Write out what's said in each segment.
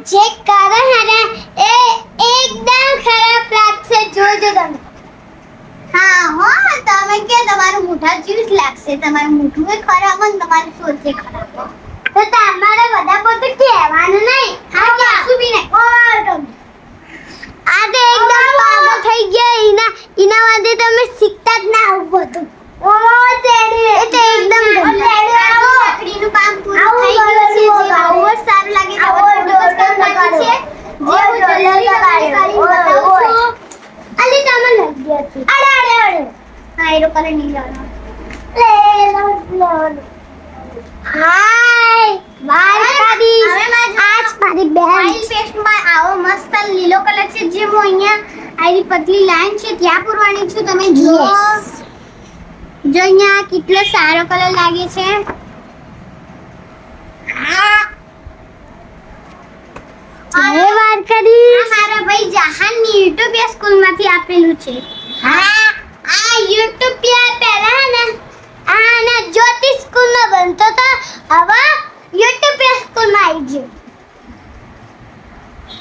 જે કરે હે ને એ એકદમ ખરાબ લાગશે જોજો તમે. હા હો તમે કે તમારું મોઢા જેવું જ લાગશે. તમારું મોઢું એ ખરાબ અને તમારી સોચ એ ખરાબ. તો તમારે બધા પોતે કહેવાનું નહીં. હા કશું બી નહીં. આ તો એકદમ પાગલ થઈ ગયા. એના માટે તમે શીખતા જ ના આવું બધું. ઓ તેડી એ તો એકદમ લાકડીનું કામ પૂરું થઈ ગયું છે. જે બહુ જ સારું લાગે છે. હવે થોડુંક જ કામ બાકી છે. જે હું જલ્દી કરી બતાવું છું. અલી તમે લગી હતી. અરે હા એ લોકોને નહીં લાવવાનો. હાય મારી હવે આજ મારી બેન ઓઇલ પેસ્ટમાં આવો મસ્ત લીલો કલર છે. જે હું અહીંયા આની પતલી લાઈન છે ત્યાં પૂરવાની છું. તમે જુઓ જો અહીંયા કેટલો સારો કલર લાગે છે. જય વારકરી. આ મારા ભાઈ જહાનની યુટ્યુબ સ્કૂલમાંથી આપેલું છે. હા આ YouTube પહેલા ને આના જ્યોતિ સ્કૂલમાં બનતો તો હવે YouTube સ્કૂલમાં આવી ગયો.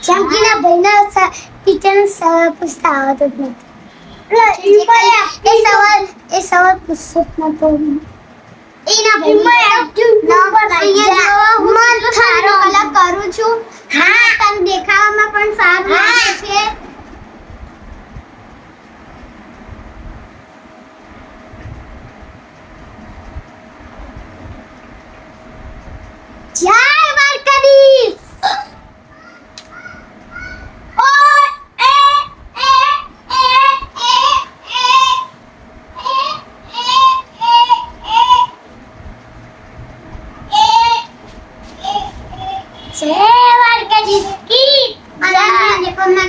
ચમકીના ભાઈના ટીચર સવાલ પૂછતા આવતો જ નથી. એ સવાલ પૂછતો જ નતો. એના હું સારો કલર કરું છું. હા તને દેખાવામાં પણ સારું લાગે છે. જય વારકરી.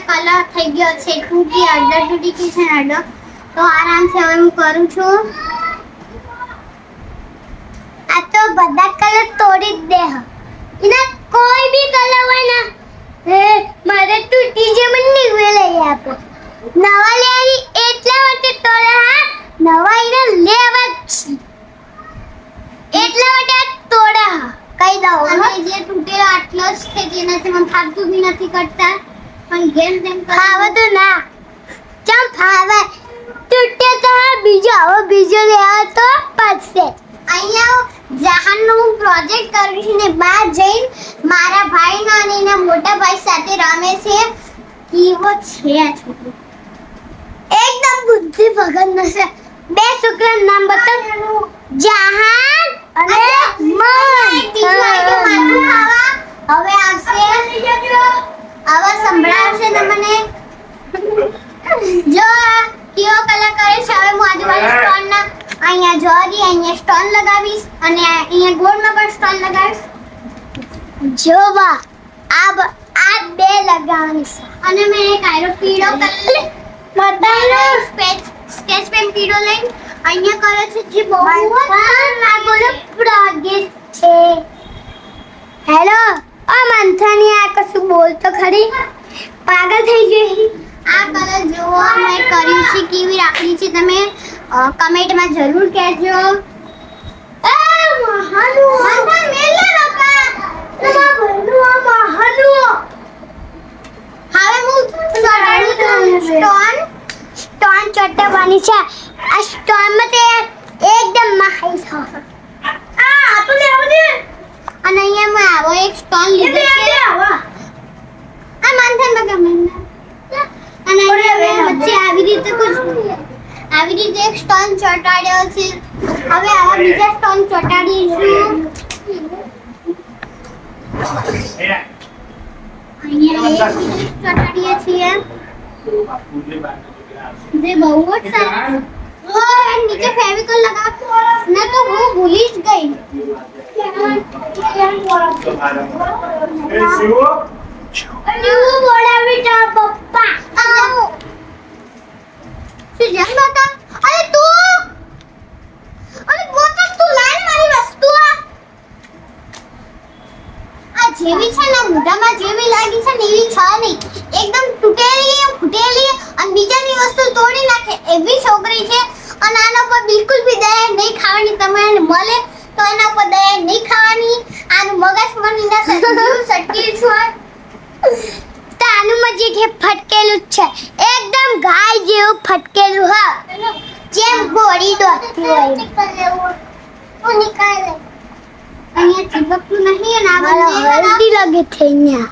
કલર થઈ ગયો છે. તૂટી અડધો તૂટી ગઈ છે ને અડધો. તો આરામથી હવે હું કરું છું. આ તો બધા કલર તોડી જ દે. એના કોઈ બી કલર હોય ને મારે તૂટી જે મને નીકળે લઈ આપો. નવા લેવાની એટલા માટે તોડે. હા નવા એને લેવા જ છે એટલા માટે આ તોડે. હા કહી દઉં અને જે તૂટેલો આટલો જ છે. જેનાથી મને ફાવતું બી નથી કરતા. પણ ગેમ તેમ ફાવે તો ના ચમ ફાવે. તૂટે તો હા બીજો હવે બીજો લેવા તો પડશે. અહીંયા જહાનનું હું પ્રોજેક્ટ કરું છું ને બહાર જઈને મારા ભાઈનો અને એના મોટા ભાઈ સાથે રમે છે. કેવો છે આ છોકરો. એકદમ બુદ્ધિ ભગન છે. બે છોકરાનું નામ બતાવ. જહાન અને મન. બીજું આઈટમ માથું ખાવા હવે આવશે. હવે સંભળાવશે તમને. જો કેવો કલર કરે છે. હવે હું આજુબાજુ સ્ટોન ના અહીંયા જોરી અહીંયા સ્ટોન લગાવીશ અને અહીંયા ગોળમાં પણ સ્ટોન લગાવીશ. જોવા આ બે લગાવવાની છે. અને મેં એક આયરો પીળો કલર બતાવો. સ્કેચ પેન પીળો લઈને અહીંયા કરે છે. જે બહુ જ પ્રોજેક્ટ છે. હેલો ઓ મંથાની આ કશું બોલ તો ખરી. પાગલ થઈ ગઈ. આ કલર જોવો મેં કર્યું છે. કેવી રાખી છે તમે કમેન્ટમાં જરૂર કહેજો. હવે હું સ્ટોન ચટાવવાની છે. આ સ્ટોનમાં તે એકદમ માહિર છે. અને અહીંયા મેં આવો એક સ્ટોન લીધો છે. આ મંથન ગમે અને અહીંયા વચ્ચે આવી રીતે એક સ્ટોન ચોંટાડ્યો છે. હવે આવા બીજા સ્ટોન ચોંટાડીશું. અહીંયા એક ચોંટાડીએ છીએ. જે બહુ જ સારું. નીચે ફેવિકોલ લગાવ ના તો હું ભૂલી જ ગઈ. એવું બોલાવી તા પપ્પા. શું જેમ બતા અરે બોતક તું લાઈન મારી વસ્તુ આ જેવી છે ને મોઢામાં જેવી લાગી છે ને એવી છે નહીં. એકદમ તૂટેલી ફૂટેલી અને બીજાની વસ્તુ તોડી નાખે એવી છોકરી છે. અને આના પર બિલકુલ બી દયા નહીં ખાવાની. તમને મળે તો એના પર દયા નહીં ખાવાની. આનું મગજ મને સટકી છું. છે એકદમ ગાય જેવું ફટકેલું હા જેમ ઘોડી દોડતી હોય અહીંયા ચીપકતું નહીં અને આ મારા બંને હળદી લાગે છે અહીંયા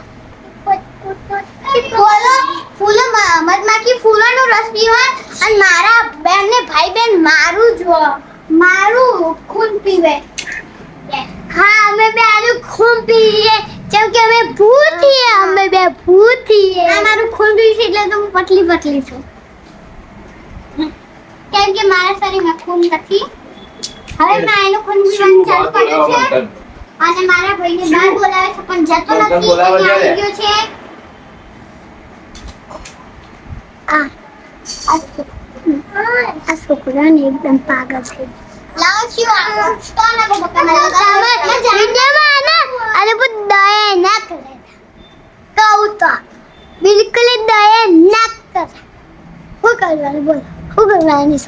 ફૂલો મધમાખી ફૂલોનો રસ પીવા અને મારા બેન ને ભાઈ બેન મારું ખૂન પીવે. હા અમે બે આનું ખૂન પીએ જેમ કે અમે ભૂત છીએ અમે બે ભૂત છીએ આ મારું ખૂન પીવું છે એટલે તો હું પતલી છું કેમ કે મારા શરીરમાં ખૂન નથી. હવે મેં એનું ખૂન પીવાનું ચાલુ કર્યું છે અને મારા ભાઈને બહાર બોલાવે છે પણ જતો નથી અહીંયા આવી ગયો છે. આ છોકરાને એકદમ પાગલ છે લાવો છું આ સ્ટોન આપો બકાના અને બહુ દયા ના કરે કહું તો બિલકુલ દયા ના કરે શું કરવાનું બોલો શું કરવાનું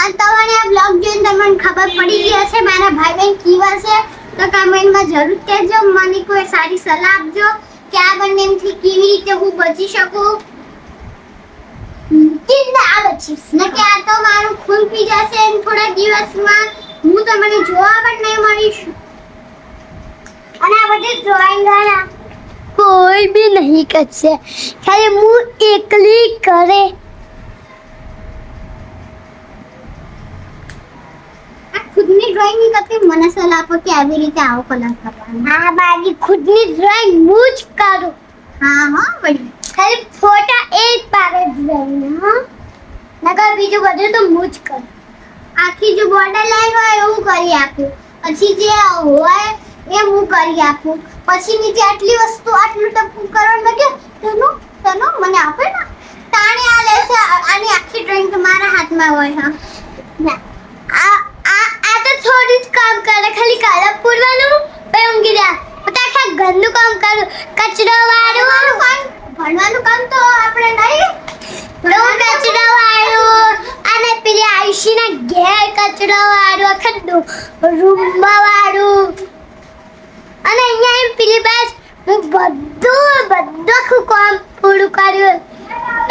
અને તમને આ બ્લોગ જોઈને તમને ખબર પડી ગઈ હશે મારા ભાઈ બહેન કેવા છે તો કમેન્ટમાં જરૂર કહેજો મને કોઈ સારી સલાહ આપજો કે આ બંનેમાંથી કેવી રીતે હું બચી શકું કેટલા આવે છે ને કે આ તો મારું ખૂન પી જશે અને થોડા દિવસમાં હું તમને જોવા પણ નહીં મળીશ. અને આ બધી ડ્રોઈંગ કોઈ બી નહીં કરશે ખાલી હું એકલી કરે આ ખુદની ડ્રોઈંગ કરતી મને સલાહ આપો કે આવી રીતે આવો કલર કરવાનો. આ મારી ખુદની ડ્રોઈંગ હું જ કરું હા હા વળી ખાલી ફોટા એ જ પાડે ડ્રોઈંગ હા નકર બીજું બધું તો હું જ કરું આખી જો બોર્ડર લાઈન હોય એવું કરી આપું પછી જે હોય એ હું કરી આપું પછી નીચે આટલી વસ્તુ આટલું ટપકું કરવાનું કે તનો મને આપે ને તાણે આ લેશે આની આખી ડ્રોઈંગ તો મારા હાથમાં હોય. હા ના આ તો થોડું જ કામ કરે ખાલી કલર પૂરવાનું પછી ઊંઘી જાય પછી આખા ઘરનું કામ કરું કચરો વાળું ભણવાનું કામ તો આપણે નહીં કચરો વાળું અને પેલી આયુષીના ઘેર કચરો વાળું આખા રૂમમાં વાળું અને અહીંયા એમ પેલી બસ હું બધું આખું કામ પૂરું કર્યું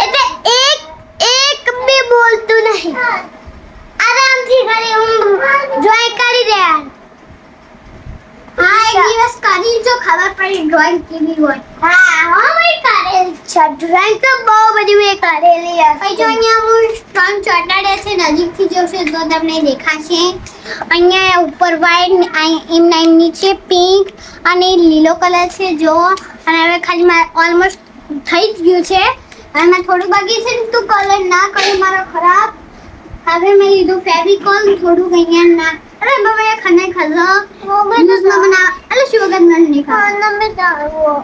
એટલે એક બી બોલતું નહીં આરામથી ખાલી હું ડ્રોઈંગ કરી રહ્યા હા એક દિવસ કરી જો ખબર પડી ડ્રોઈંગ કેવી હોય. હા મેં કરેલ છે ડ્રોઈંગ તો બહુ બધી મેં કરેલી પછી જો અહીંયા હું સ્ટોન ચોટાડ્યા છે નજીકથી જોશો તો તમને દેખાશે. અહીંયા ઉપર વ્હાઈટ એમના નીચે પિંક અને લીલો કલર છે જો અને હવે ખાલી ઓલમોસ્ટ થઈ જ ગયું છે અને મેં થોડું બાકી છે ને તું કલર ના કર્યો મારો ખરાબ. હવે મેં લીધું ફેવિકોલ થોડુંક અહીંયા ના અરે બાબા ખને ખજો મોબાઈલ બના અલે શું વગર નન નહીં ખાવા નંબર દાવો